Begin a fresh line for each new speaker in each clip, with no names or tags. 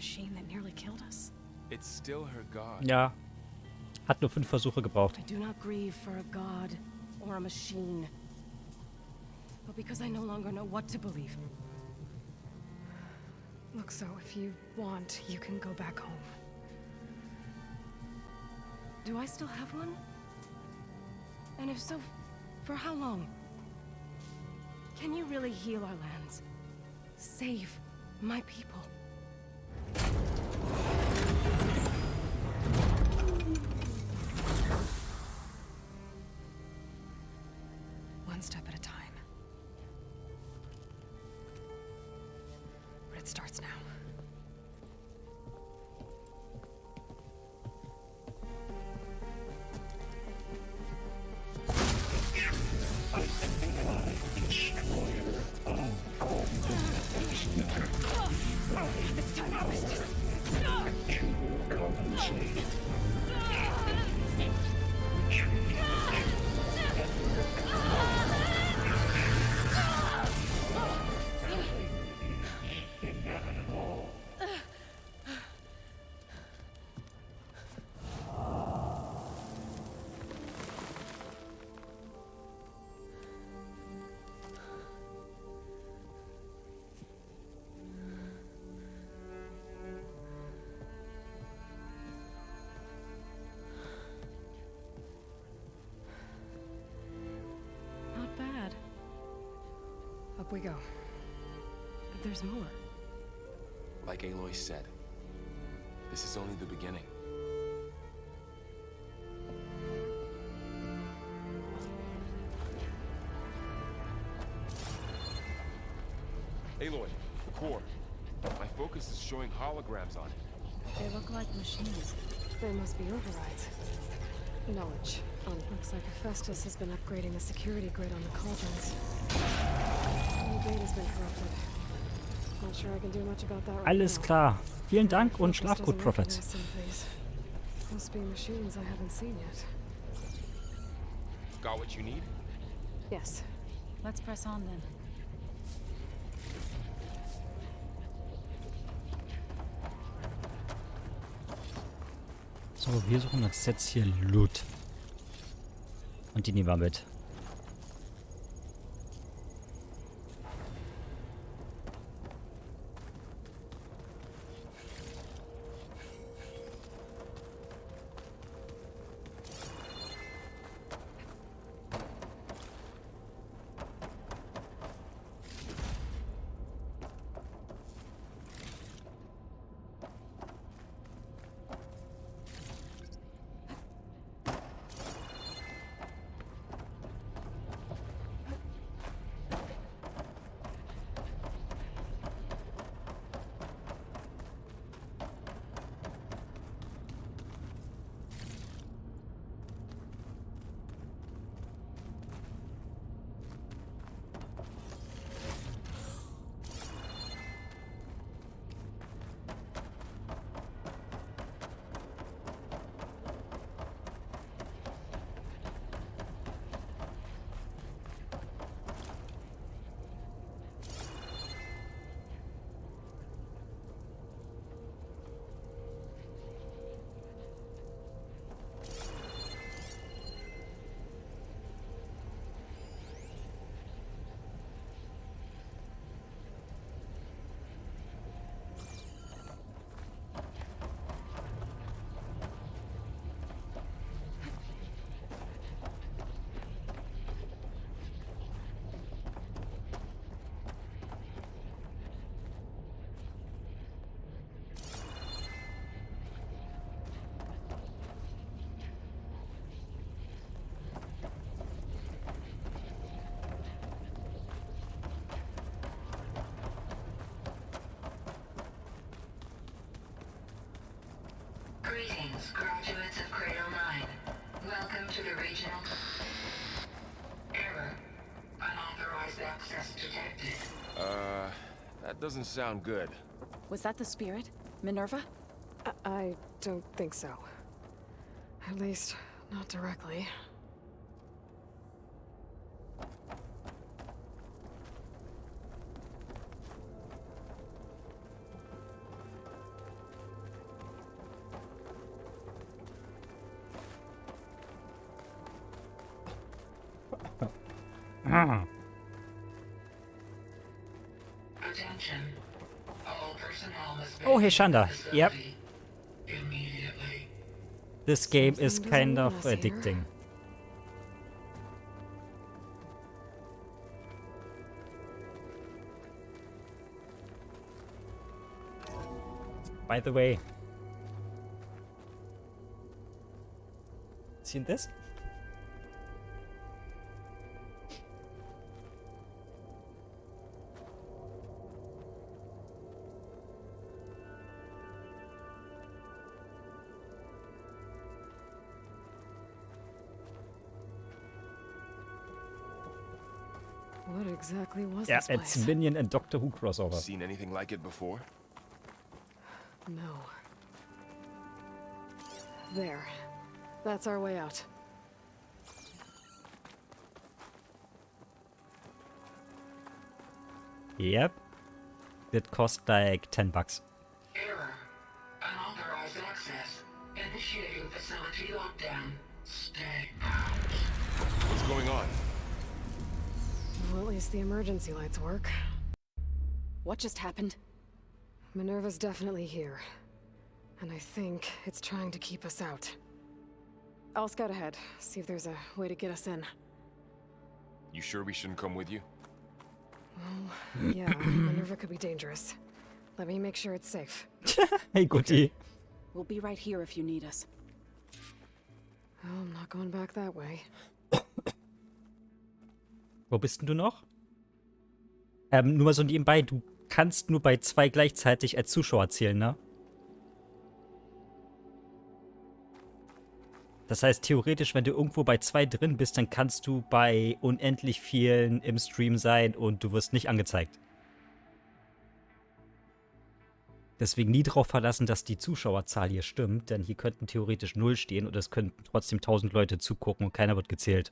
machine that nearly killed us?
It's still her god.
Ja. Hat nur 5 Versuche gebraucht.
I do not grieve for a god or a machine, but because I no longer know what to believe.
Look, so if you want, you can go back home.
Do I still have one? And if so, for how long? Can you really heal our lands? Save my people?
One step at a time. But it starts now.
It's time to Meistens. Not bad.
Up we go.
But there's more.
Like Aloy said, this is only the beginning. Aloy, core. My focus is showing holograms on it.
They look like machines.
There must be overrides. Knowledge. Looks like Festus has been upgrading the security grid on the cauldrons. The gate has been corrupted. Not sure I can do much about that right
Alles
now.
klar. Vielen Dank und
Focus
schlaf gut,
doesn't
Prophet.
recognize some of these. Must be machines I haven't seen yet.
Got what you need?
Yes.
Let's press on then.
So, wir suchen uns jetzt hier Loot. Und die nehmen wir mit.
Greetings, graduates of Cradle 9. Welcome to the regional... Error. Unauthorized access detected.
That doesn't sound good.
Was that the spirit? Minerva?
I don't think so. At least, not directly.
Ah.
Attention. All personnel must
Oh, hey,
vacate the
Shanda. Yep.
facility immediately.
This game is
Something
kind
doesn't
of
want us here.
addicting. By the way, seen this?
What exactly was
Yeah,
this
it's
place?
Minion and Doctor Who crossover.
Seen anything like it before?
No. There. That's our way out.
Yep. It cost like $10.
Error. Unauthorized access. Initiating facility lockdown. Stay out.
What's going on?
Well, at least the emergency lights work.
What just happened?
Minerva's definitely here. And I think it's trying to keep us out. I'll scout ahead, see if there's a way to get us in.
You sure we shouldn't come with you?
Well, yeah, Minerva could be dangerous. Let me make sure it's safe.
Hey, Goody.
We'll be right here if you need us.
Oh, I'm not going back that way.
Wo bist denn du noch? Nur mal so nebenbei, du kannst nur bei 2 gleichzeitig als Zuschauer zählen, ne? Das heißt, theoretisch, wenn du irgendwo bei 2 drin bist, dann kannst du bei unendlich vielen im Stream sein und du wirst nicht angezeigt. Deswegen nie darauf verlassen, dass die Zuschauerzahl hier stimmt, denn hier könnten theoretisch 0 stehen und es könnten trotzdem 1000 Leute zugucken und keiner wird gezählt.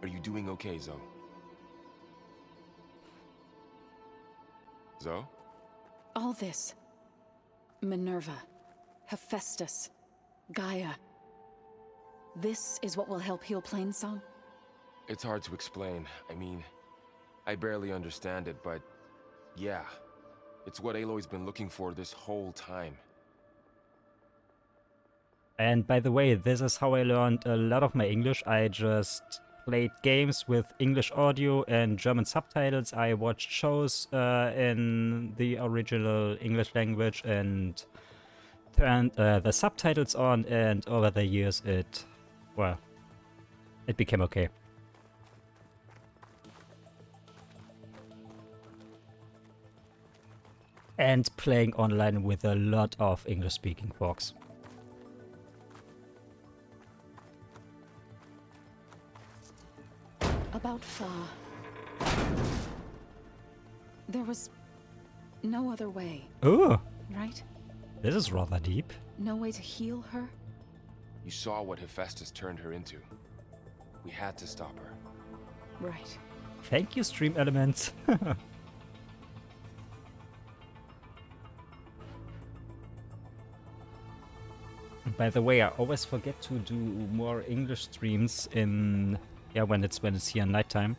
Are you doing okay, Zoe? Zoe?
All this. Minerva. Hephaestus. Gaia. This is what will help heal Plainsong?
It's hard to explain. I mean, I barely understand it, but yeah. It's what Aloy's been looking for this whole time.
And by the way, this is how I learned a lot of my English. I just played games with English audio and German subtitles. I watched shows in the original English language and turned the subtitles on, and over the years it became okay. And playing online with a lot of English-speaking folks.
About Fa. There was no other way,
Oh,
right?
this is rather deep.
No way to heal her?
You saw what Hephaestus turned her into. We had to stop her.
Right.
Thank you, stream elements. By the way, I always forget to do more English streams in when it's here nighttime.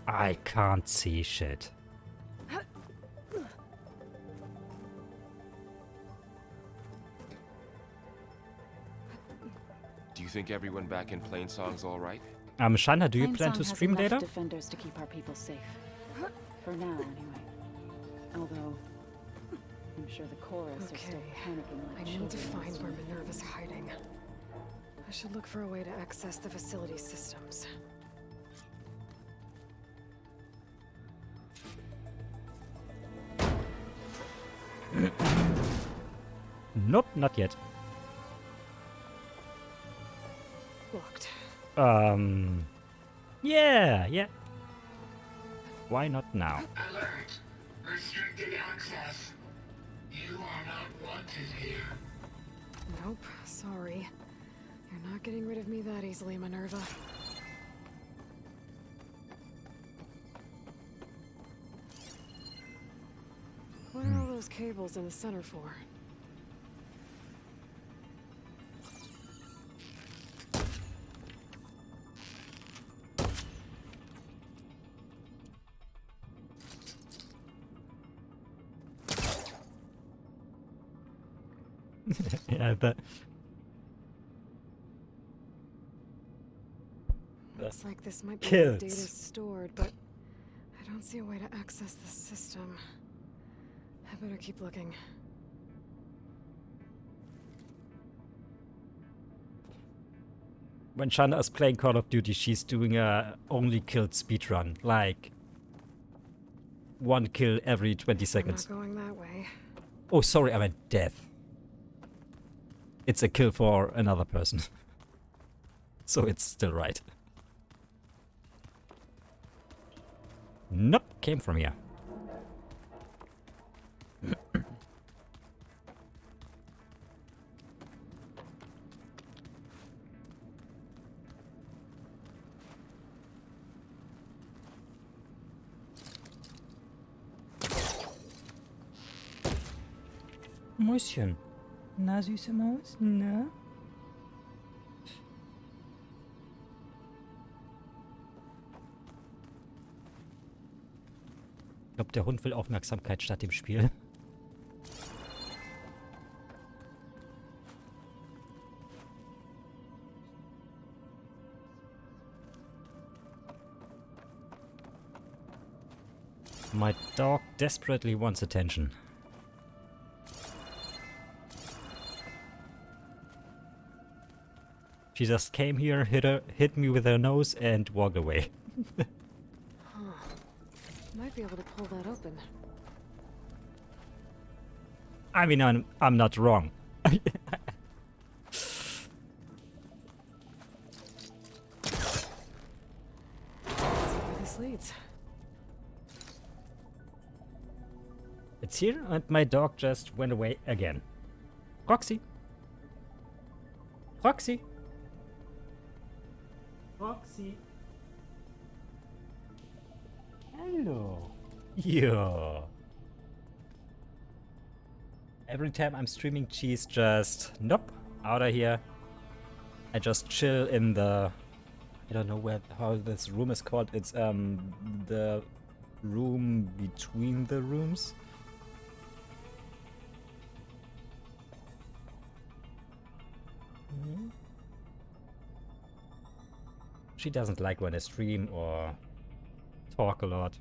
I can't see shit.
Do you think everyone back in Plainsong's all right?
Shana, do you plan
Plainsong
to
has
stream
enough
later?
defenders to keep our people safe. For now, anyway. Although, I'm sure the chorus are still
Okay.
panicking
I
like
need to
children
find
this
where
week.
Minerva's hiding. I should look for a way to access the facility systems.
Nope, not yet.
Locked.
Yeah. Why not now?
Alert. Restricted access. You are not wanted here.
Nope, sorry. You're You're not getting rid of me that easily, Minerva. What are all those cables in the center for?
Yeah, but
Looks like this might be where
kills.
data's stored, but I don't see a way to access the system. I better keep looking.
When Shanna is playing Call of Duty, she's doing a only killed speedrun, like 1 kill every 20 seconds.
I'm not going that way.
Oh, sorry, I meant death. It's a kill for another person. So it's still right. Nope, came from here. Mäuschen. Na, süße Maus? Na? Ich glaube, der Hund will Aufmerksamkeit statt dem Spiel. My dog desperately wants attention. She just came here, hit me with her nose, and walked away.
Might be able to pull that open.
I mean, I'm not wrong.
Let's see where this leads.
It's here, and my dog just went away again. Roxy. Roxy. Roxy. Hello. Yeah. Every time I'm streaming, she's just, nope, out of here. I just chill in the, I don't know how this room is called. It's the room between the rooms. She doesn't like when I stream or talk a lot.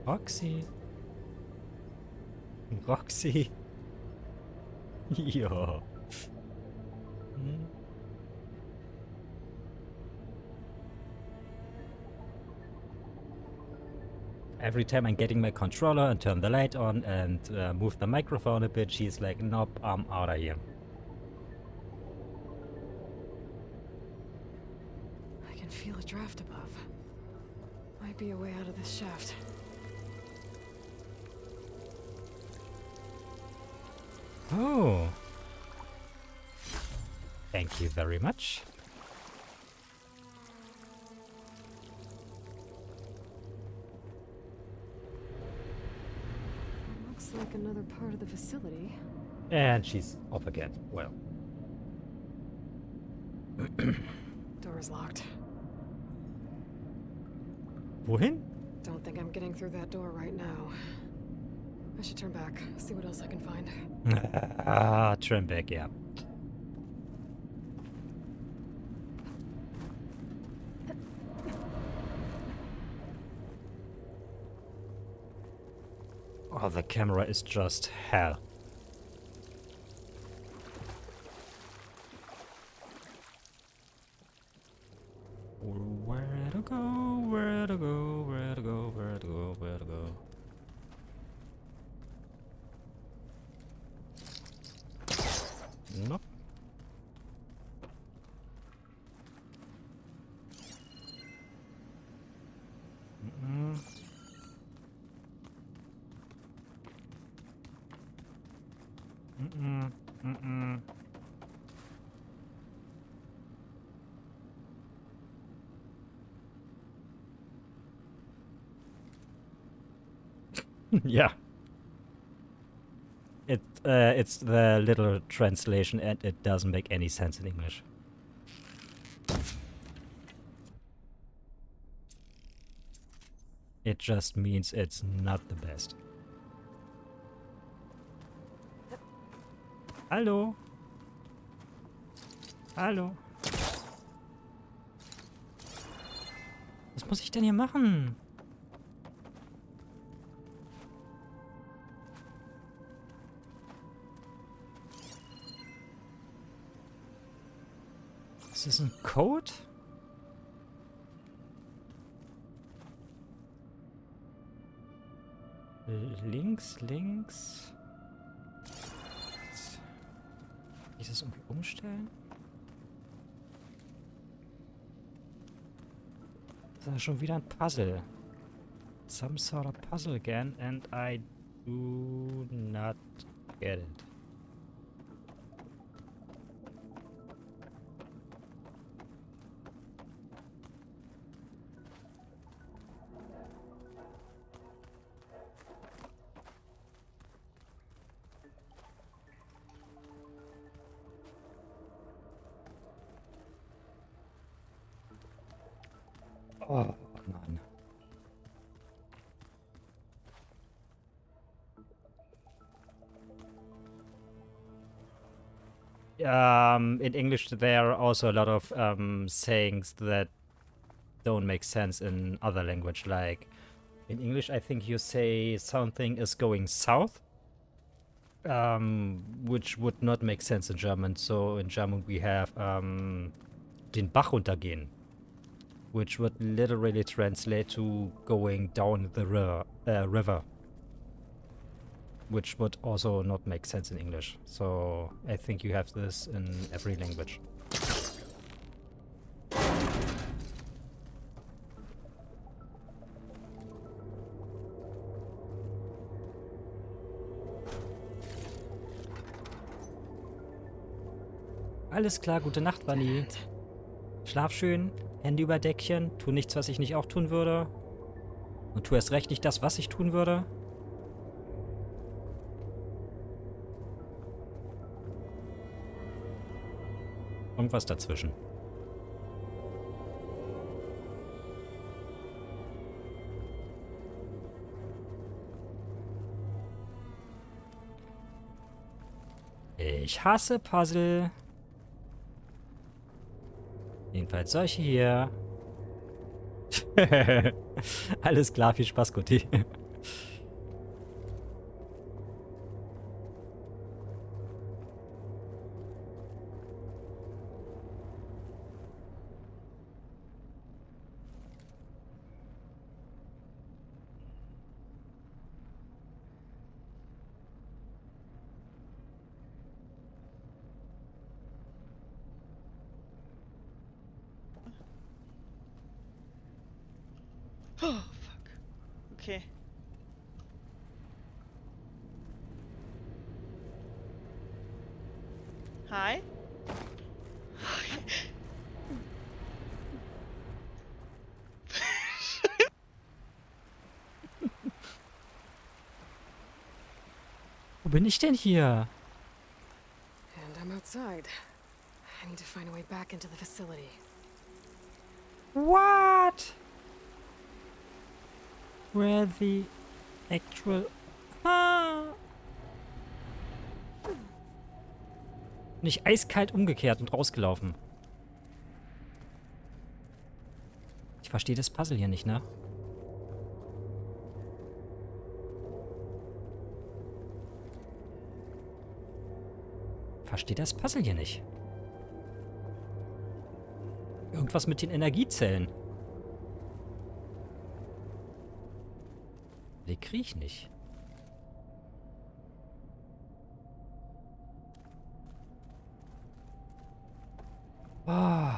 Roxy. Roxy. Ja. Every time I'm getting my controller and turn the light on and move the microphone a bit, she's like, nope, I'm out of here.
I can feel a draft above. Might be a way out of this shaft.
Oh. Thank you very much.
Looks like another part of the facility.
And she's off again. Well.
Door's locked.
Wohin?
Don't think I'm getting through that door right now. I should turn back, see what else I can find.
Turn back, yeah. Oh, the camera is just hell. Where to go, where to go, where to go, where to go, where to go. Nope. Mm-mm. Mm-mm. Yeah. It's the literal translation and it doesn't make any sense in English. It just means it's not the best. Hallo? Hallo? Was muss ich denn hier machen? Ist das ein Code? Links. Kann ich das irgendwie umstellen? Das ist schon wieder ein Puzzle. Some sort of puzzle again and I do not get it. Oh, Mann. In English, there are also a lot of sayings that don't make sense in other language. Like in English, I think you say something is going south, which would not make sense in German. So in German, we have den Bach runtergehen, which would literally translate to going down the river, which would also not make sense in English. So I think you have this in every language. Alles klar, gute Nacht, Bunny. Schlaf schön, Hände über Deckchen, tu nichts, was ich nicht auch tun würde. Und tu erst recht nicht das, was ich tun würde. Irgendwas dazwischen. Ich hasse Puzzle. Jedenfalls solche hier. Alles klar, viel Spaß, Gutti.
Oh, fuck. Okay. Hi.
Wo bin ich denn hier?
And I'm outside. I need to find a way back into the facility.
What? Where the actual... Nicht eiskalt umgekehrt und rausgelaufen. Ich verstehe das Puzzle hier nicht, ne? Verstehe das Puzzle hier nicht. Irgendwas mit den Energiezellen. Die kriege ich nicht. Oh.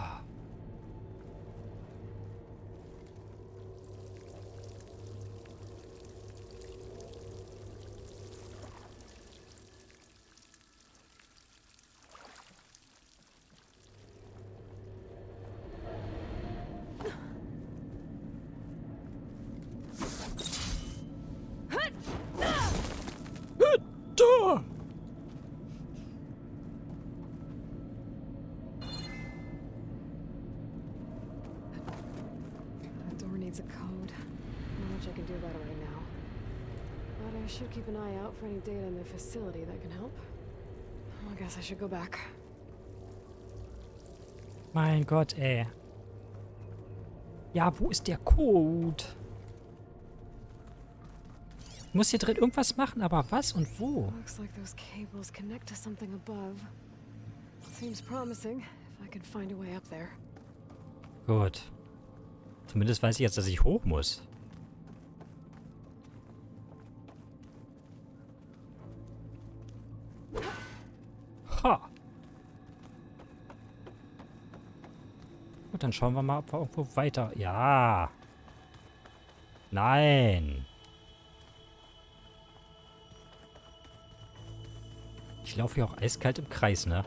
better right now. But I should keep an eye out for any data in the facility that can help. I guess I should go back.
Mein Gott, ey. Ja, wo ist der Code? Ich muss hier drin irgendwas machen, aber was und wo?
Looks like those cables connect to something above. Seems promising if I can find a way up there.
Gut. Zumindest weiß ich jetzt, dass ich hoch muss. Ha! Gut, dann schauen wir mal, ob wir irgendwo weiter... Ja! Nein! Ich laufe hier auch eiskalt im Kreis, ne?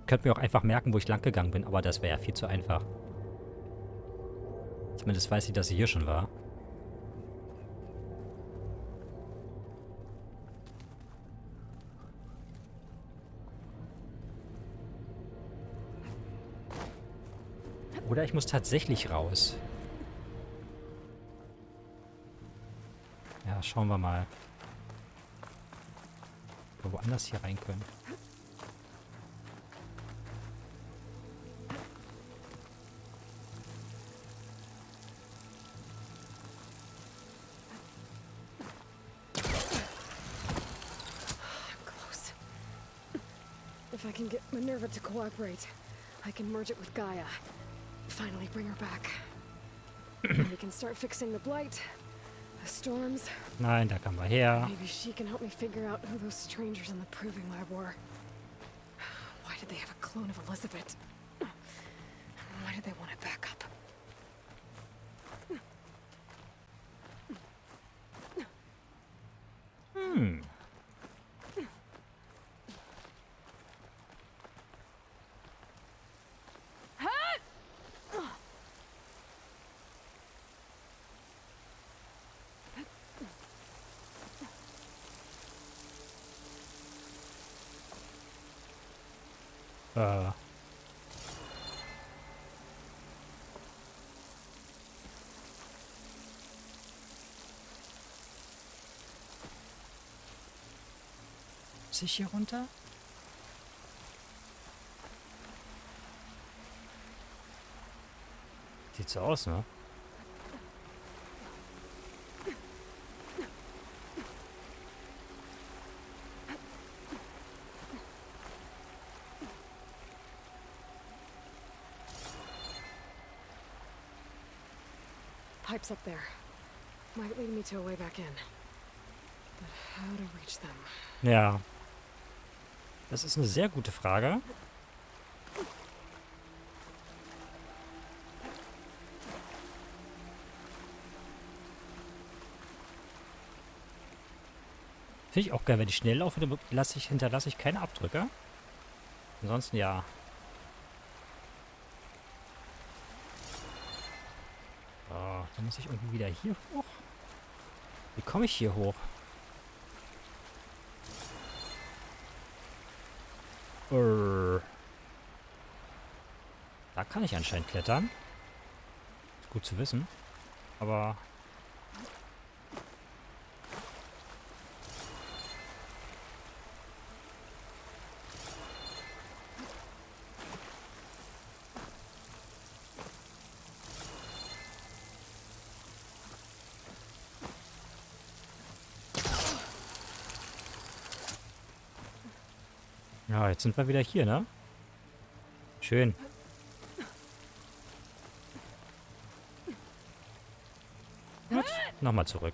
Könnt mir auch einfach merken, wo ich lang gegangen bin, aber das wäre ja viel zu einfach. Zumindest weiß ich, dass ich hier schon war. Oder ich muss tatsächlich raus. Ja, schauen wir mal. Ob wir woanders hier rein können.
Close. If I can get Minerva to cooperate, I can merge it with Gaia. Finally bring her back. And we can start fixing the blight, the storms.
Nein, da kamen wir her.
Maybe she can help me figure out who those strangers in the proving lab were. Why did they have a clone of Elizabeth? Why did they want it back up?
Muss ich hier runter? Sieht so aus, ne?
Pipes up there. Might lead me to a way back in. But how to reach them?
Ja. Das ist eine sehr gute Frage. Finde ich auch geil, wenn ich schnell laufe, dann hinterlasse ich keine Abdrücke. Ansonsten ja. So, dann muss ich irgendwie wieder hier hoch. Wie komme ich hier hoch? Da kann ich anscheinend klettern. Ist gut zu wissen. Aber... Ja, jetzt sind wir wieder hier, ne? Schön. Gut, nochmal zurück.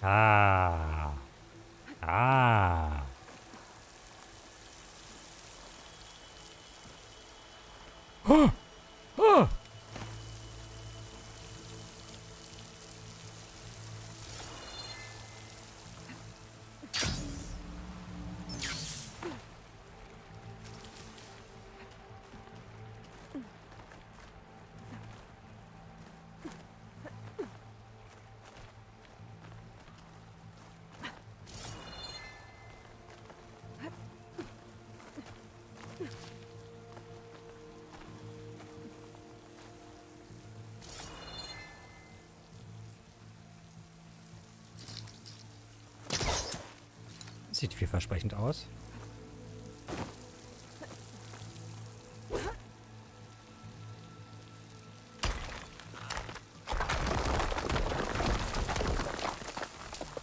Ah. Ah. Oh. Oh. Sieht vielversprechend aus.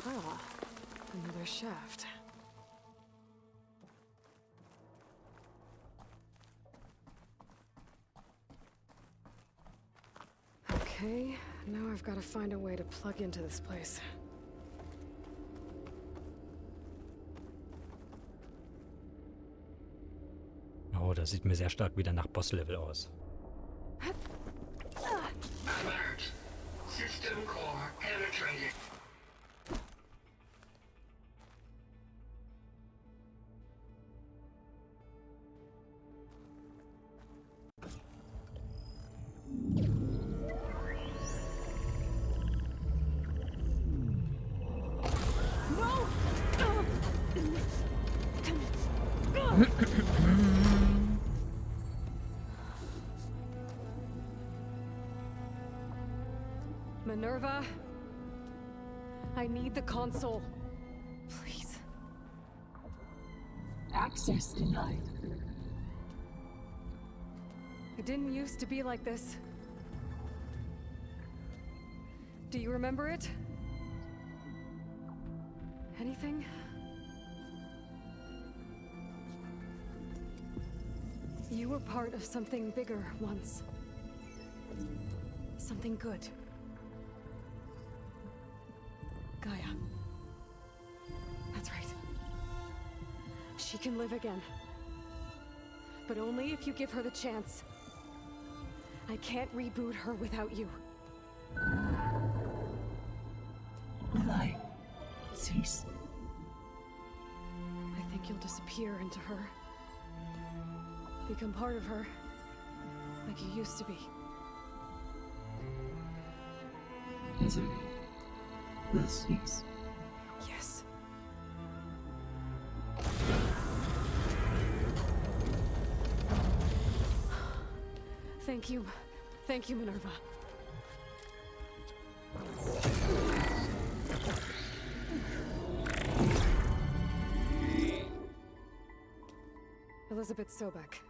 Ah, another shaft. Okay, now I've got to find a way to plug into this place.
Oh, das sieht mir sehr stark wieder nach Boss-Level aus.
Alert. System core penetrated.
Minerva, I need the console. Please.
Access denied.
It didn't used to be like this. Do you remember it? Anything? You were part of something bigger once. Something good. Gaia. That's right. She can live again. But only if you give her the chance. I can't reboot her without you.
Life cease.
I think you'll disappear into her. Become part of her. Like you used to be.
Misery will cease.
Yes. Thank you. Thank you, Minerva. Elizabeth Sobek.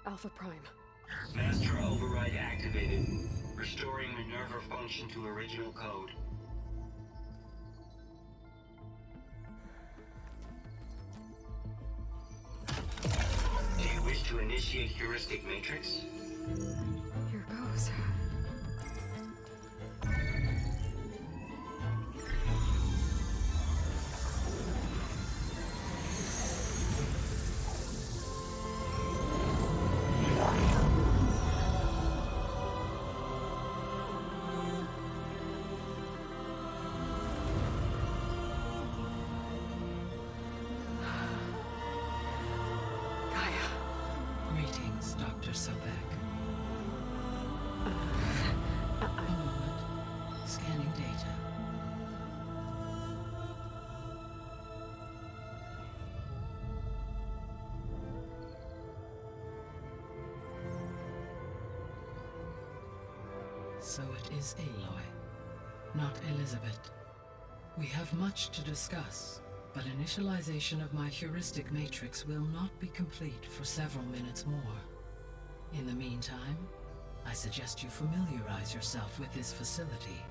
Alpha Prime.
Master override activated. Restoring Minerva function to original code. Do you wish to initiate heuristic matrix?
Here goes.
Greetings, Dr. Sobek. A moment. Scanning data. So it is Aloy, not Elizabeth. We have much to discuss, but initialization of my heuristic matrix will not be complete for several minutes more. In the meantime, I suggest you familiarize yourself with this facility.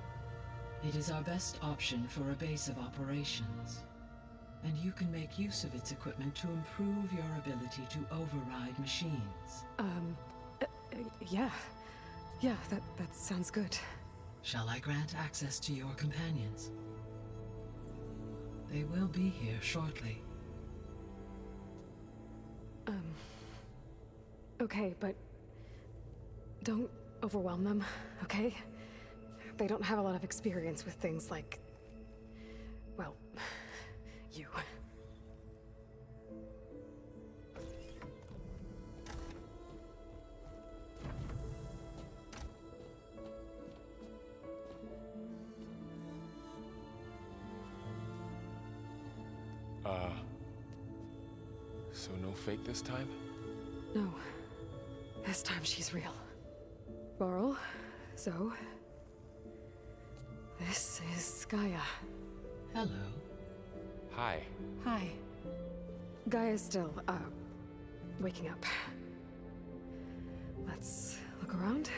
It is our best option for a base of operations, and you can make use of its equipment to improve your ability to override machines.
Yeah. Yeah, that sounds good.
Shall I grant access to your companions? They will be here shortly.
Okay, but don't overwhelm them, okay? They don't have a lot of experience with things like, well, you.
So no fake this time?
No. This time she's real. Varl, Zoe. This is Gaia.
Hello.
Hi.
Hi. Gaia's still, waking up. Let's look around.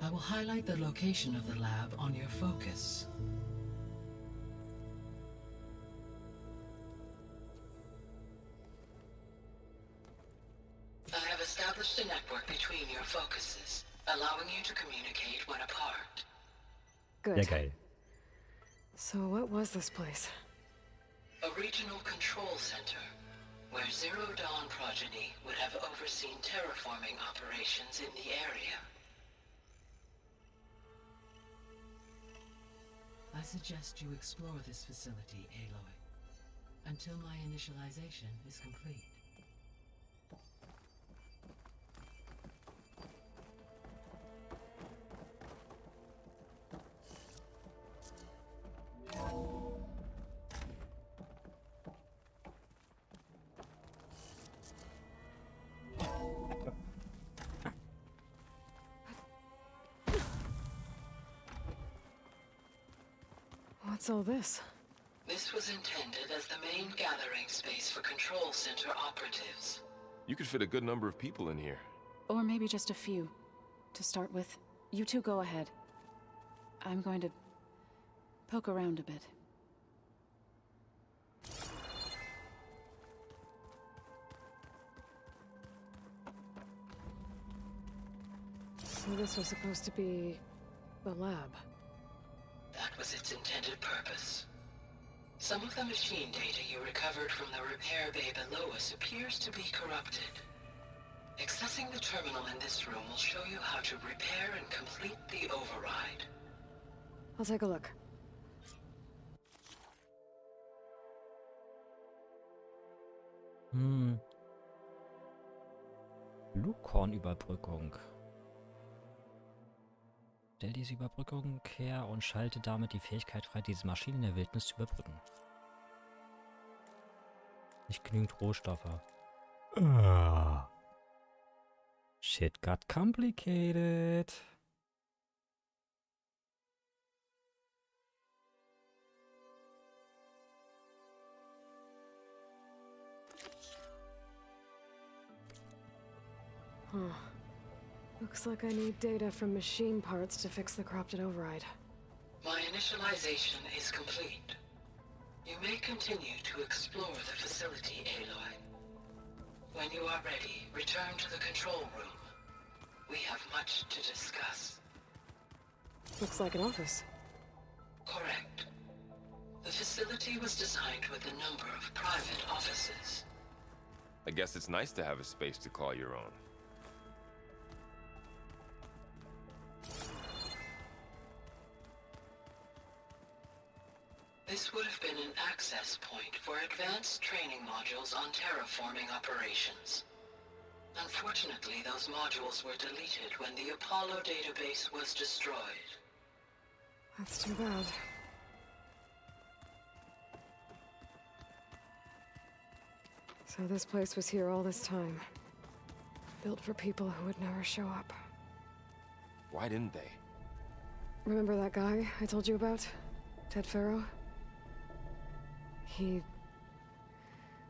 I will highlight the location of the lab on your focus. I have established a network between your focuses, allowing you to communicate when apart.
Good.
Ja, geil.
So what was this place?
A regional control center, where Zero Dawn progeny would have overseen terraforming operations in the area. I suggest you explore this facility, Aloy, until my initialization is complete.
What's all this?
This was intended as the main gathering space for control center operatives.
You could fit a good number of people in here.
Or maybe just a few. To start with, you two go ahead. I'm going to poke around a bit.
So this was supposed to be the lab.
That was its intended purpose. Some of the machine data you recovered from the repair bay below us appears to be corrupted. Accessing the terminal in this room will show you how to repair and complete the override.
I'll take a look.
Lukornüberbrückung. Stell diese Überbrückung her und schalte damit die Fähigkeit frei, diese Maschine in der Wildnis zu überbrücken. Nicht genügend Rohstoffe. Shit got complicated.
Huh. Looks like I need data from machine parts to fix the corrupted override.
My initialization is complete. You may continue to explore the facility, Aloy. When you are ready, return to the control room. We have much to discuss.
Looks like an office.
Correct. The facility was designed with a number of private offices.
I guess it's nice to have a space to call your own.
This would have been an access point for advanced training modules on terraforming operations. Unfortunately, those modules were deleted when the Apollo database was destroyed.
That's too bad. So this place was here all this time. Built for people who would never show up.
Why didn't they?
Remember that guy I told you about? Ted Farrow? He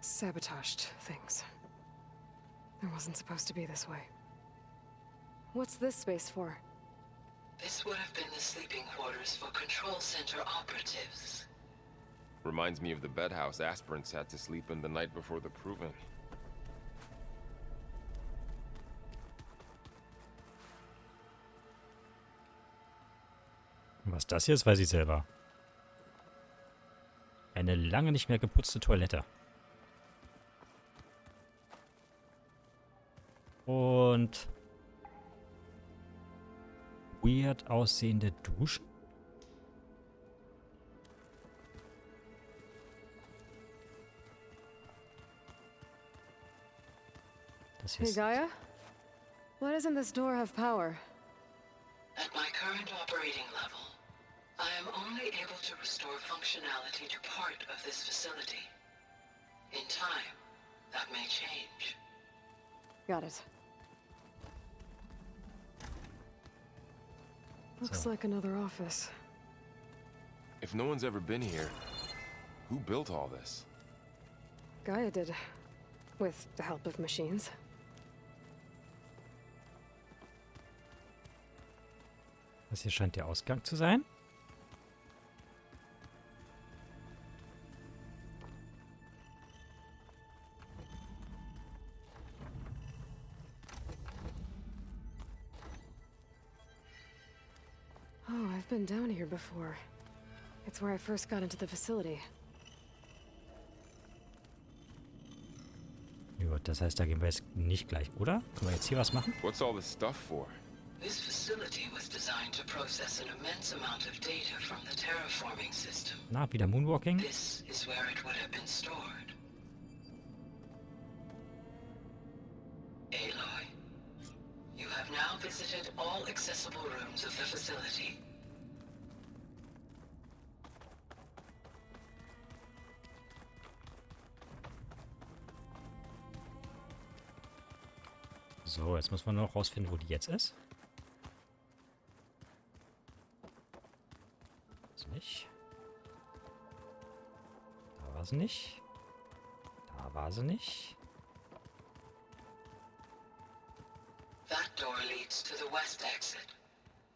sabotaged things. It wasn't supposed to be this way. What's this space for?
This would have been the sleeping quarters for control center operatives.
Reminds me of the bedhouse aspirants had to sleep in the night before the proving.
Was das hier ist, weiß ich selber. Eine lange nicht mehr geputzte Toilette. Und weird aussehende Duschen. Das hier
Hey
ist...
Gaia? Why doesn't this door have power?
At my current operating level, I am only able to restore functionality to part of this facility. In time, that may change.
Got it. Looks like another office.
If no one's ever been here, who built all this?
Gaia did. With the help of machines.
Das hier scheint der Ausgang zu sein.
Oh, I've been down here before. It's where I first got into the facility.
Ja, das heißt, da gehen wir jetzt nicht gleich, oder? Können wir jetzt hier was machen?
What's all this stuff for?
This facility was designed to process an immense amount of data from the terraforming system.
Na, wieder Moonwalking?
This is where it would have been stored. Aloy, you have now visited all accessible rooms of the facility.
So, jetzt muss man nur noch rausfinden, wo die jetzt ist. Ist nicht. Da war sie nicht. Da war sie nicht.
That door leads to the west exit.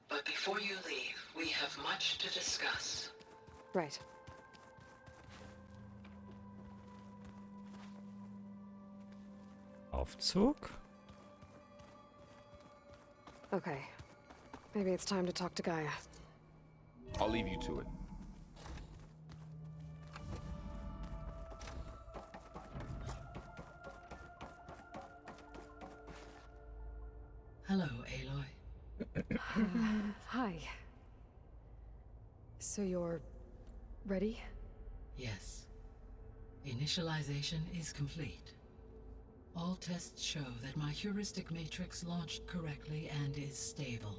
But before you leave, we have much to discuss.
Right.
Aufzug.
Okay. Maybe it's time to talk to Gaia.
I'll leave you to it.
Hello, Aloy.
Hi. So you're ready?
Yes. Initialization is complete. All tests show that my heuristic matrix launched correctly and is stable.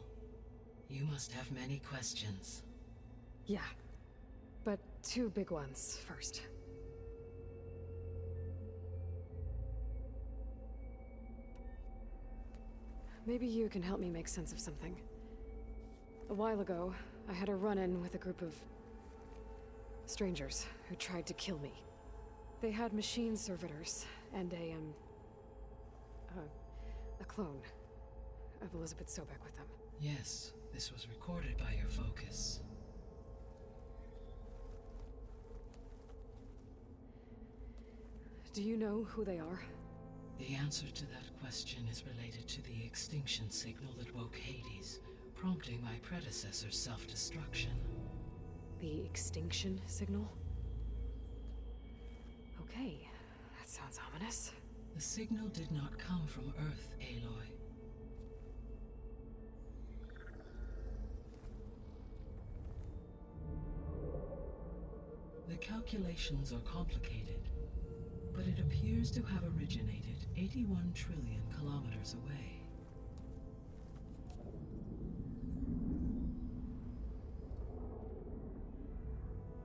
You must have many questions.
Yeah. But two big ones first. Maybe you can help me make sense of something. A while ago, I had a run-in with a group of strangers who tried to kill me. They had machine servitors and a clone of Elizabeth Sobek with them.
Yes, this was recorded by your focus.
Do you know who they are?
The answer to that question is related to the extinction signal that woke Hades, prompting my predecessor's self-destruction.
The extinction signal? Okay, that sounds ominous.
The signal did not come from Earth, Aloy. The calculations are complicated, but it appears to have originated 81 trillion kilometers away.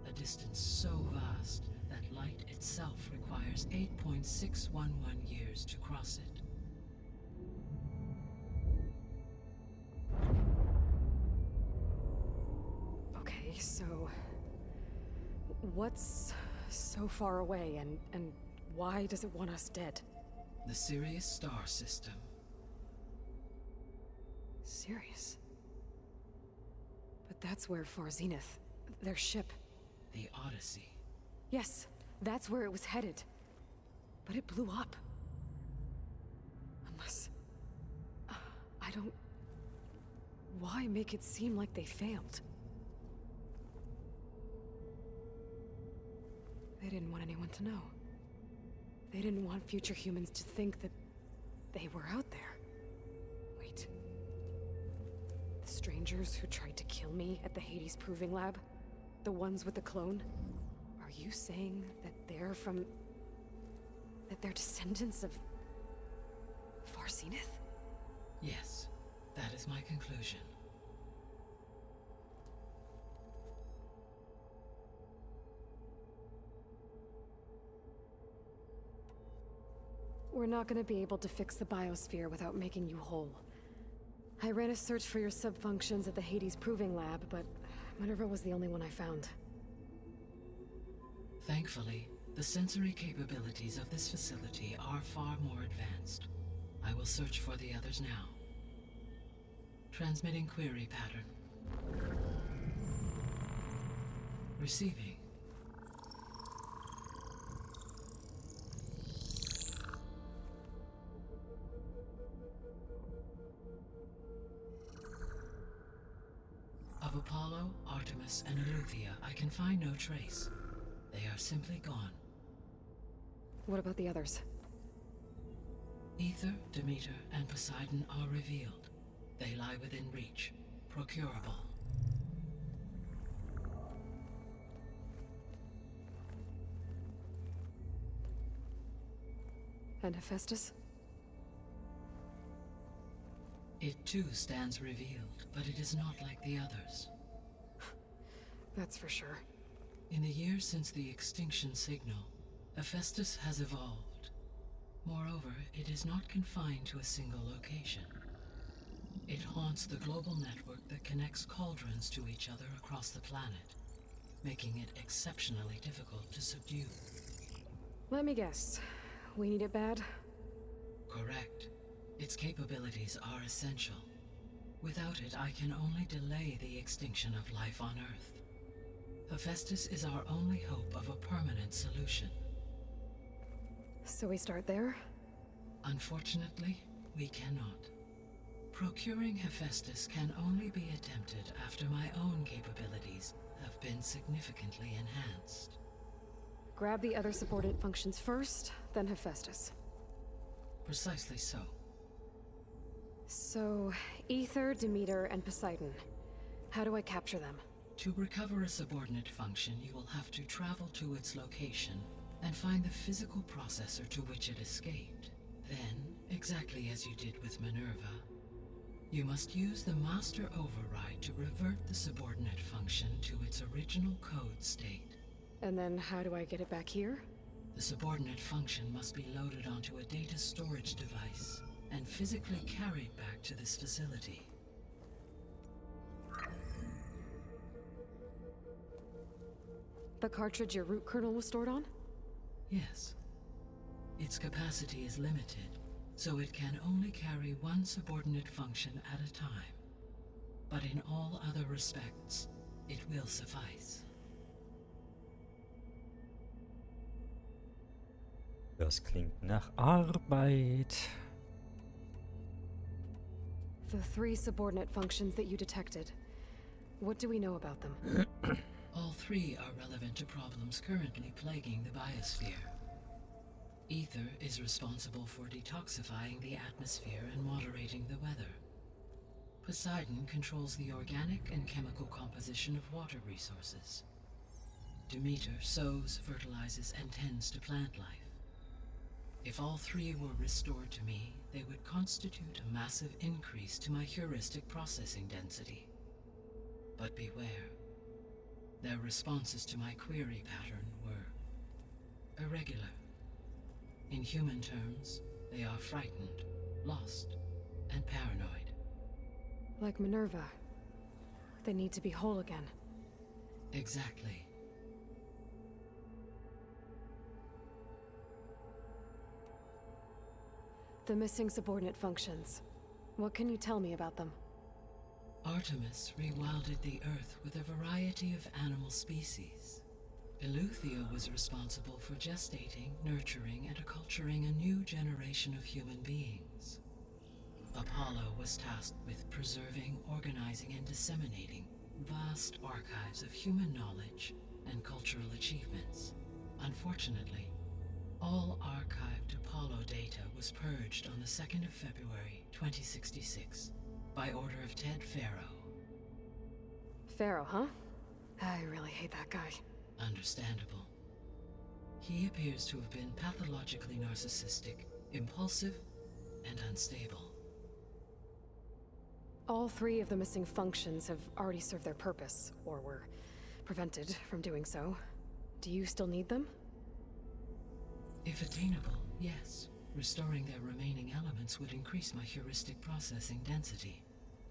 A distance so vast that light itself requires 8.611 years to cross it.
Okay, so what's so far away and why does it want us dead?
The Sirius star system.
Sirius? But that's where Far Zenith, their ship.
The Odyssey.
Yes, that's where it was headed. But it blew up. Unless... I don't... Why make it seem like they failed? They didn't want anyone to know. They didn't want future humans to think that they were out there. Wait. The strangers who tried to kill me at the Hades Proving Lab? The ones with the clone? Are you saying that they're from... that they're descendants of... Far Zenith?
Yes, that is my conclusion.
We're not gonna be able to fix the biosphere without making you whole. I ran a search for your subfunctions at the Hades Proving Lab, but Minerva was the only one I found.
Thankfully, The sensory capabilities of this facility are far more advanced. I will search for the others now. Transmitting query pattern. Receiving. Of Apollo, Artemis, and Eleuthia, I can find no trace. They are simply gone.
What about the others?
Ether, Demeter, and Poseidon are revealed. They lie within reach, procurable.
And Hephaestus?
It too stands revealed, but it is not like the others.
That's for sure.
In the years since the extinction signal, Hephaestus has evolved. Moreover, it is not confined to a single location. It haunts the global network that connects cauldrons to each other across the planet, making it exceptionally difficult to subdue.
Let me guess. We need it bad?
Correct. Its capabilities are essential. Without it, I can only delay the extinction of life on Earth. Hephaestus is our only hope of a permanent solution.
So we start there?
Unfortunately, we cannot. Procuring Hephaestus can only be attempted after my own capabilities have been significantly enhanced.
Grab the other subordinate functions first, then Hephaestus.
Precisely so.
So, Ether, Demeter, and Poseidon. How do I capture them?
To recover a subordinate function, you will have to travel to its location and find the physical processor to which it escaped. Then, exactly as you did with Minerva, you must use the master override to revert the subordinate function to its original code state.
And then how do I get it back here?
The subordinate function must be loaded onto a data storage device and physically carried back to this facility.
The cartridge your root kernel was stored on?
Yes. Its capacity is limited, so it can only carry one subordinate function at a time. But in all other respects, it will suffice.
Das klingt nach Arbeit.
The 3 subordinate functions that you detected. What do we know about them?
All 3 are relevant to problems currently plaguing the biosphere. Ether is responsible for detoxifying the atmosphere and moderating the weather. Poseidon controls the organic and chemical composition of water resources. Demeter sows, fertilizes, and tends to plant life. If all 3 were restored to me, they would constitute a massive increase to my heuristic processing density. But beware. Their responses to my query pattern were irregular. In human terms, they are frightened, lost, and paranoid.
Like Minerva. They need to be whole again.
Exactly.
The missing subordinate functions. What can you tell me about them?
Artemis rewilded the Earth with a variety of animal species. Eleuthia was responsible for gestating, nurturing, and acculturating a new generation of human beings. Apollo was tasked with preserving, organizing, and disseminating vast archives of human knowledge and cultural achievements. Unfortunately, all archived Apollo data was purged on the 2nd of February, 2066, by order of Ted Farrow.
Pharaoh, huh? I really hate that guy.
Understandable. He appears to have been pathologically narcissistic, impulsive, and unstable.
All 3 of the missing functions have already served their purpose, or were prevented from doing so. Do you still need them?
If attainable, yes. Restoring their remaining elements would increase my heuristic processing density.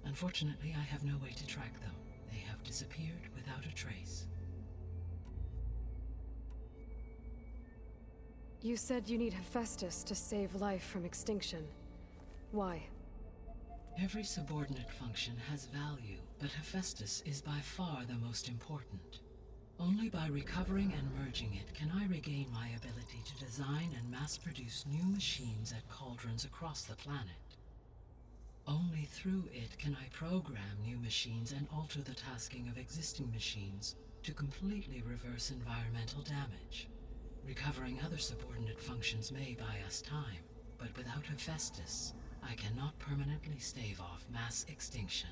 Unfortunately, I have no way to track them. They have disappeared without a trace.
You said you need Hephaestus to save life from extinction. Why?
Every subordinate function has value, but Hephaestus is by far the most important. Only by recovering and merging it can I regain my ability to design and mass-produce new machines at cauldrons across the planet. Only through it can I program new machines and alter the tasking of existing machines to completely reverse environmental damage. Recovering other subordinate functions may buy us time, but without Hephaestus, I cannot permanently stave off mass extinction.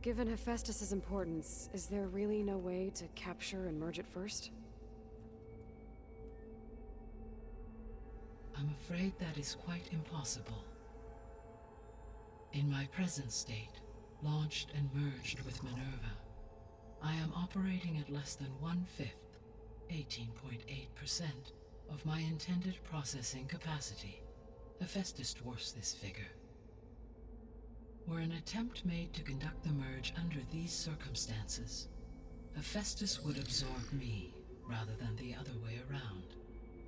Given Hephaestus's importance, is there really no way to capture and merge it first?
I'm afraid that is quite impossible. In my present state, launched and merged with Minerva, I am operating at less than 1/5, 18.8%, of my intended processing capacity. Hephaestus dwarfs this figure. Were an attempt made to conduct the merge under these circumstances, Hephaestus would absorb me, rather than the other way around.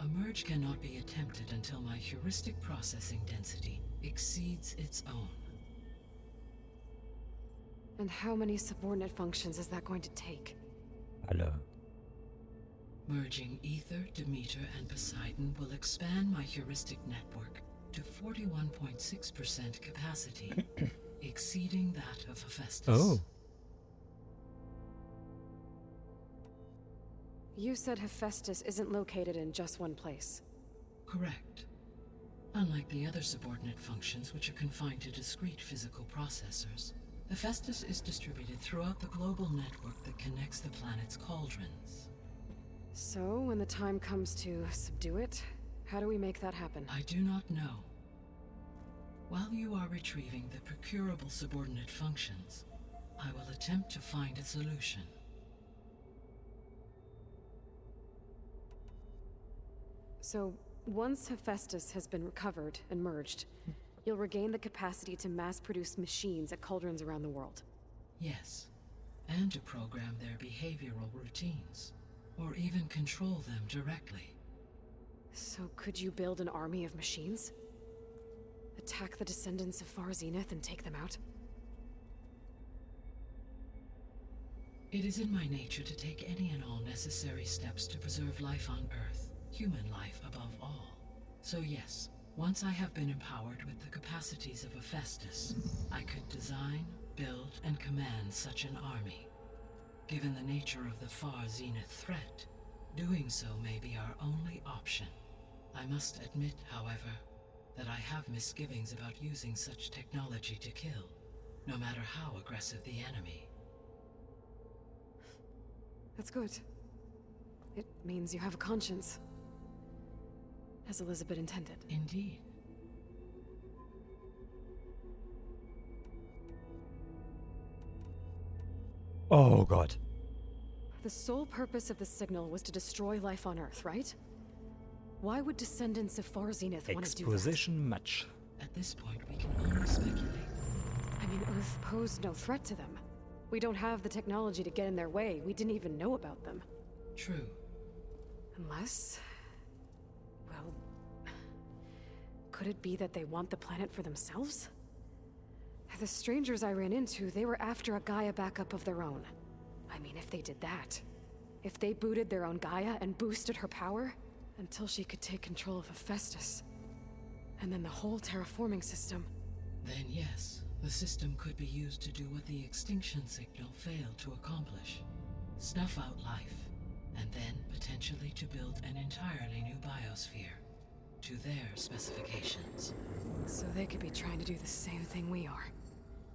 A merge cannot be attempted until my heuristic processing density exceeds its own.
And how many subordinate functions is that going to take?
Hello.
Merging Ether, Demeter, and Poseidon will expand my heuristic network to 41.6% capacity, exceeding that of Hephaestus.
Oh.
You said Hephaestus isn't located in just one place.
Correct. Unlike the other subordinate functions, which are confined to discrete physical processors, Hephaestus is distributed throughout the global network that connects the planet's cauldrons.
So, when the time comes to subdue it, how do we make that happen?
I do not know. While you are retrieving the procurable subordinate functions, I will attempt to find a solution.
So, once Hephaestus has been recovered and merged, you'll regain the capacity to mass-produce machines at cauldrons around the world.
Yes, and to program their behavioral routines, or even control them directly.
So could you build an army of machines? Attack the descendants of Far Zenith and take them out?
It is in my nature to take any and all necessary steps to preserve life on Earth, human life above all. So yes, once I have been empowered with the capacities of Hephaestus, I could design, build, and command such an army. Given the nature of the Far Zenith threat, doing so may be our only option. I must admit, however, that I have misgivings about using such technology to kill, no matter how aggressive the enemy.
That's good. It means you have a conscience. As Elizabeth intended.
Indeed.
Oh god.
The sole purpose of the signal was to destroy life on Earth, right? Why would descendants of Far Zenith want to do that?
Exposition much.
At this point, we can only speculate.
I mean, Earth posed no threat to them. We don't have the technology to get in their way. We didn't even know about them.
True.
Unless... well... could it be that they want the planet for themselves? The strangers I ran into, they were after a Gaia backup of their own. I mean, if they did that... if they booted their own Gaia and boosted her power... until she could take control of Hephaestus. And then the whole terraforming system...
Then yes, the system could be used to do what the extinction signal failed to accomplish. Snuff out life, and then potentially to build an entirely new biosphere, to their specifications.
So they could be trying to do the same thing we are.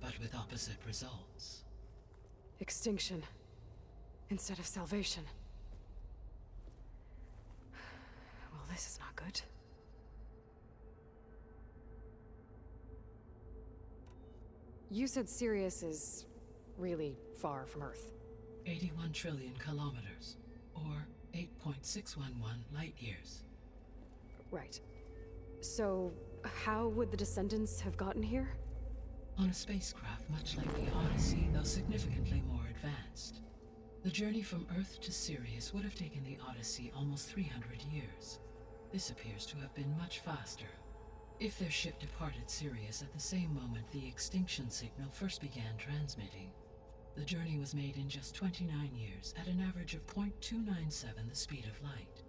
But with opposite results.
Extinction, instead of salvation. Well, this is not good. You said Sirius is really far from Earth.
81 trillion kilometers, or 8.611 light years.
Right. So, how would the descendants have gotten here?
On a spacecraft much like the Odyssey, though significantly more advanced. The The journey from Earth to Sirius would have taken the Odyssey almost 300 years. This appears to have been much faster. If their ship departed Sirius at the same moment the extinction signal first began transmitting, the journey was made in just 29 years at an average of 0.297 the speed of light.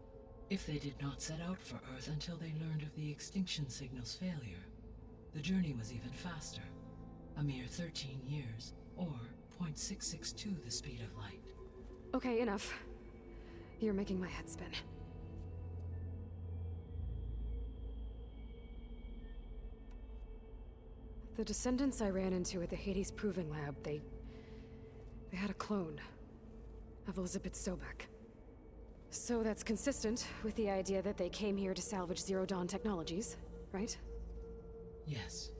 If they did not set out for Earth until they learned of the extinction signal's failure, the journey was even faster, a mere 13 years, or 0.662 the speed of light.
Okay, enough. You're making my head spin. The descendants I ran into at the Hades Proving Lab, they had a clone of Elizabeth Sobek. So that's consistent with the idea that they came here to salvage Zero Dawn technologies, right?
Yes.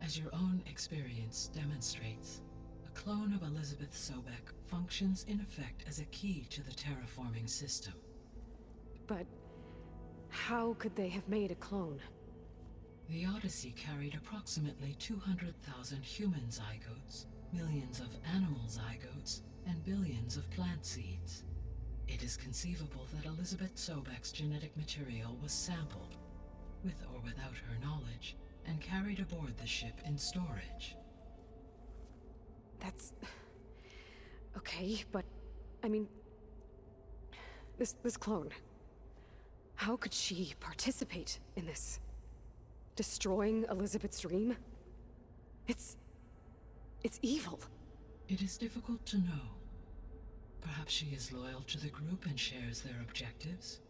As your own experience demonstrates, a clone of Elizabeth Sobek functions in effect as a key to the terraforming system.
But how could they have made a clone?
The Odyssey carried approximately 200,000 human zygotes, millions of animal zygotes, and billions of plant seeds. It is conceivable that Elizabeth Sobek's genetic material was sampled, with or without her knowledge, and carried aboard the ship in storage.
That's... okay, but... I mean... This clone... How could she participate in this? Destroying Elizabeth's dream? It's evil.
It is difficult to know. Perhaps she is loyal to the group and shares their objectives.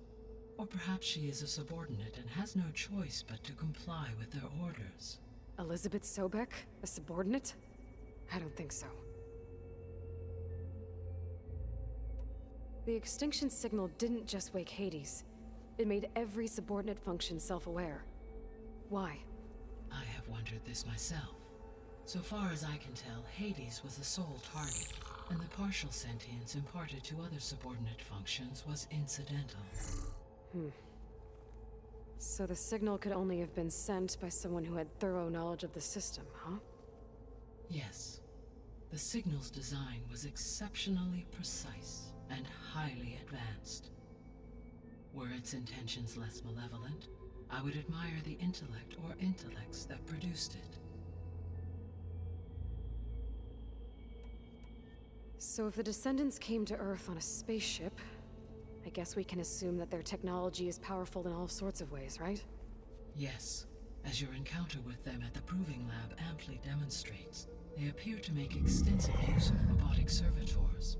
Or perhaps she is a subordinate and has no choice but to comply with their orders.
Elizabeth Sobek? A subordinate? I don't think so. The extinction signal didn't just wake Hades. It made every subordinate function self-aware. Why?
I have wondered this myself. So far as I can tell, Hades was the sole target, and the partial sentience imparted to other subordinate functions was incidental.
So the signal could only have been sent by someone who had thorough knowledge of the system, huh?
Yes. The signal's design was exceptionally precise and highly advanced. Were its intentions less malevolent, I would admire the intellect or intellects that produced it.
So if the descendants came to Earth on a spaceship, I guess we can assume that their technology is powerful in all sorts of ways, right?
Yes. As your encounter with them at the Proving Lab amply demonstrates, they appear to make extensive use of robotic servitors.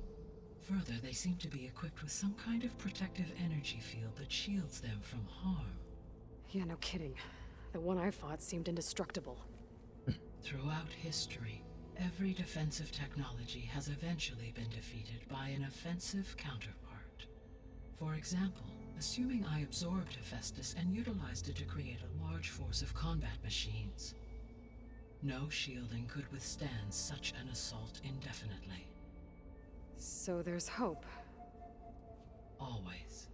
Further, they seem to be equipped with some kind of protective energy field that shields them from harm.
Yeah, no kidding. The one I fought seemed indestructible.
Throughout history, every defensive technology has eventually been defeated by an offensive counterpart. For example, assuming I absorbed Hephaestus and utilized it to create a large force of combat machines. No shielding could withstand such an assault indefinitely.
So there's hope.
Always.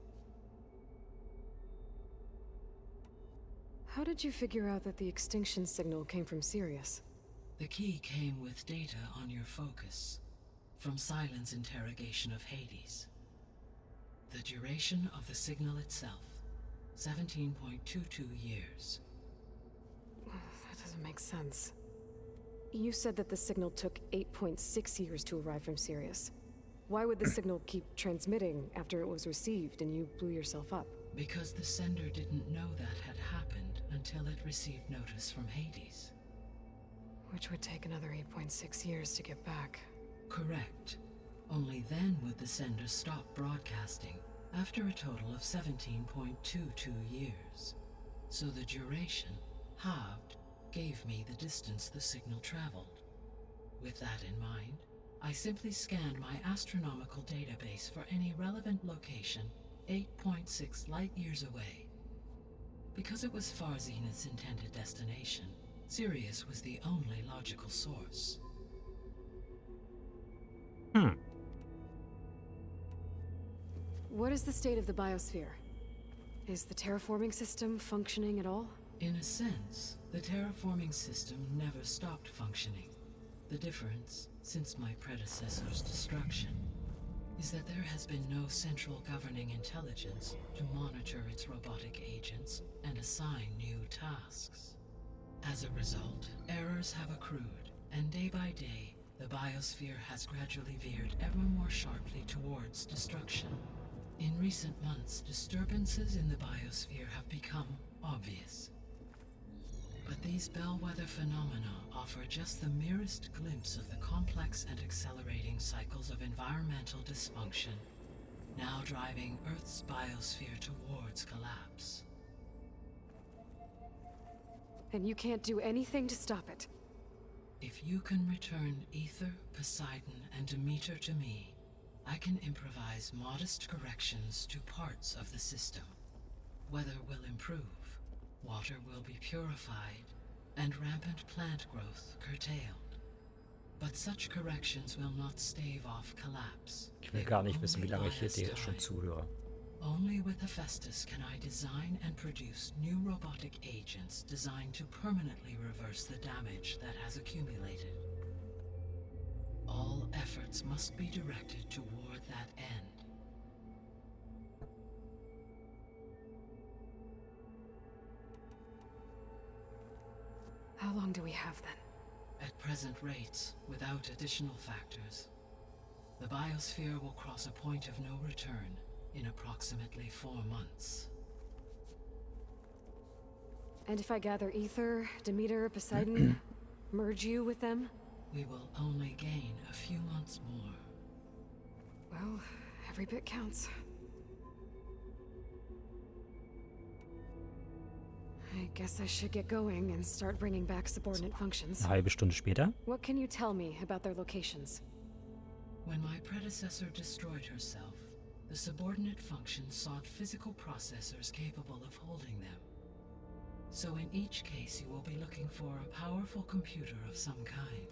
How did you figure out that the extinction signal came from Sirius?
The key came with data on your focus, from Silent's interrogation of Hades. The duration of the signal itself, 17.22 years.
That doesn't make sense. You said that the signal took 8.6 years to arrive from Sirius. Why would the signal keep transmitting after it was received and you blew yourself up?
Because the sender didn't know that had happened until it received notice from Hades.
Which would take another 8.6 years to get back.
Correct. Only then would the sender stop broadcasting, after a total of 17.22 years. So the duration, halved, gave me the distance the signal traveled. With that in mind, I simply scanned my astronomical database for any relevant location 8.6 light-years away. Because it was far Zenith's intended destination, Sirius was the only logical source.
What is the state of the biosphere? Is the terraforming system functioning at all?
In a sense, the terraforming system never stopped functioning. The difference, since my predecessor's destruction, is that there has been no central governing intelligence to monitor its robotic agents and assign new tasks. As a result, errors have accrued, and day by day, the biosphere has gradually veered ever more sharply towards destruction. In recent months, disturbances in the biosphere have become obvious. But these bellwether phenomena offer just the merest glimpse of the complex and accelerating cycles of environmental dysfunction, now driving Earth's biosphere towards collapse.
And you can't do anything to stop it.
If you can return Ether, Poseidon, and Demeter to me, I can improvise modest corrections to parts of the system. Weather will improve, water will be purified, and rampant plant growth curtailed. But such corrections will not stave off collapse.
Ich will gar nicht wissen, wie lange ich hier dir schon zuhöre.
Only with Hephaestus can I design and produce new robotic agents designed to permanently reverse the damage that has accumulated. All efforts must be directed toward that end.
How long do we have then?
At present rates, without additional factors, the biosphere will cross a point of no return in approximately 4 months.
And if I gather Ether, Demeter, Poseidon, merge you with them?
We will only gain a few months more.
Well, every bit counts. I guess I should get going and start bringing back subordinate functions.
Eine halbe Stunde später.
What can you tell me about their locations?
When my predecessor destroyed herself, the subordinate functions sought physical processors capable of holding them. So in each case you will be looking for a powerful computer of some kind.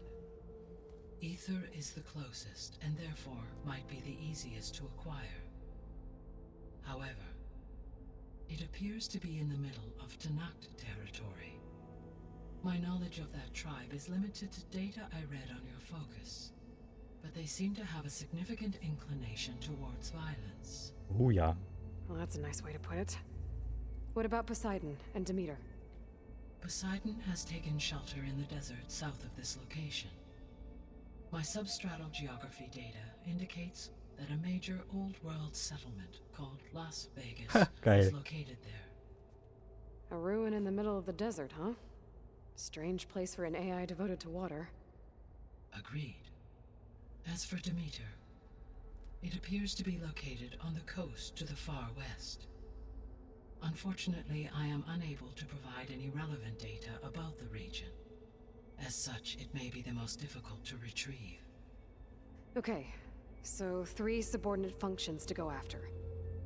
Ether is the closest, and therefore might be the easiest to acquire. However, it appears to be in the middle of Tanakh territory. My knowledge of that tribe is limited to data I read on your focus, but they seem to have a significant inclination towards violence.
Oh ja.
Well, that's a nice way to put it. What about Poseidon and Demeter?
Poseidon has taken shelter in the desert south of this location. My substratal geography data indicates that a major old world settlement called Las Vegas is located there.
A ruin in the middle of the desert, huh? Strange place for an AI devoted to water.
Agreed. As for Demeter, it appears to be located on the coast to the far west. Unfortunately, I am unable to provide any relevant data about the region. As such, it may be the most difficult to retrieve.
Okay, so 3 subordinate functions to go after.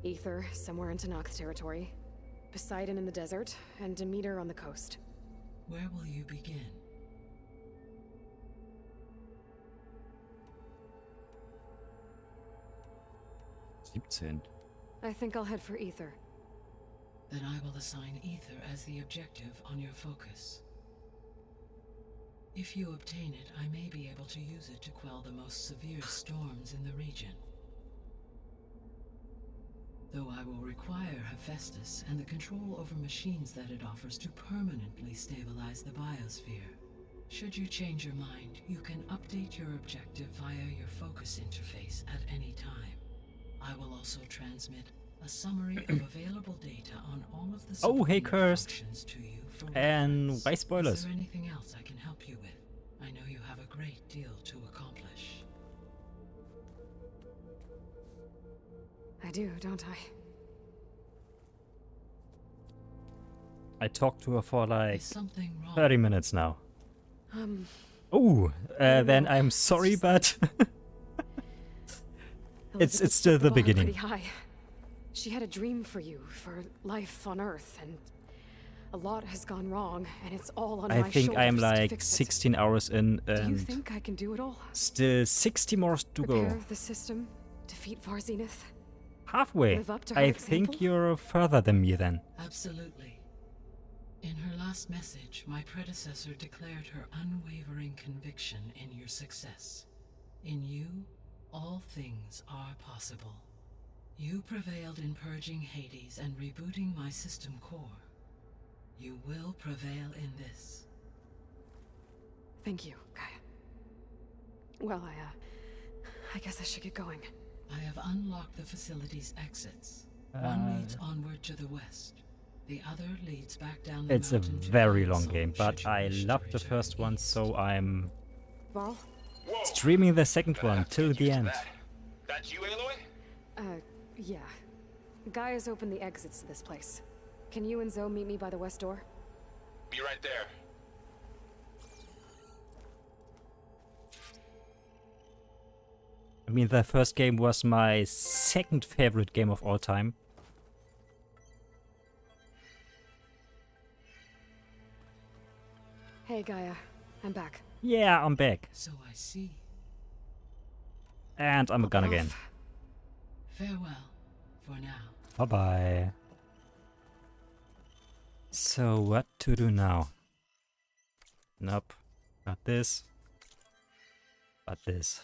Ether, somewhere in Tanakh territory. Poseidon in the desert, and Demeter on the coast.
Where will you begin?
I think I'll head for Ether.
Then I will assign Ether as the objective on your focus. If you obtain it, I may be able to use it to quell the most severe storms in the region. Though I will require Hephaestus and the control over machines that it offers to permanently stabilize the biosphere. Should you change your mind, you can update your objective via your focus interface at any time. I will also transmit a summary of available data on all of the
Oh, hey, Cursed.
functions to you for
And
reference.
why spoilers?
Is there anything else I can help you with? I know you have a great deal to accomplish.
I do, don't I?
I talked to her for like
Is something wrong?
30 minutes now. Oh,
I
then
know.
I'm sorry,
It's
but it's
Elizabeth
still
set
the
bar
beginning.
Pretty high. She had a dream for you, for life on Earth, and a lot has gone wrong, and it's all on
I
my
think I'm
shoulders to
like
fix it.
16 hours in
Do you
and
think I can do it all?
still 60 more to
Repair
go.
the system, defeat Varzenith?
Halfway.
Live up to her
I
example?
think you're further than me then.
Absolutely. In her last message, my predecessor declared her unwavering conviction in your success. In you, all things are possible. You prevailed in purging Hades and rebooting my system core. You will prevail in this.
Thank you, Gaia. Well, I guess I should get going.
I have unlocked the facility's exits. One leads onward to the west. The other leads back down the
It's a
mountain to
very
the
long
castle
game, but
should you
I
wish to
loved the
return
first one,
east.
so I'm
Varl?
streaming the second
Gonna
one
have to
till
get
the
used to
end.
that. That's you, Aloy?
Yeah. Gaia's opened the exits to this place. Can you and Zoe meet me by the west door?
Be right there.
I mean, the first game was my second favorite game of all time.
Hey, Gaia. I'm back.
Yeah, I'm back.
So I see.
And I'm gone again.
Farewell for now.
Bye-bye. So, what to do now? Nope. Not this. But this.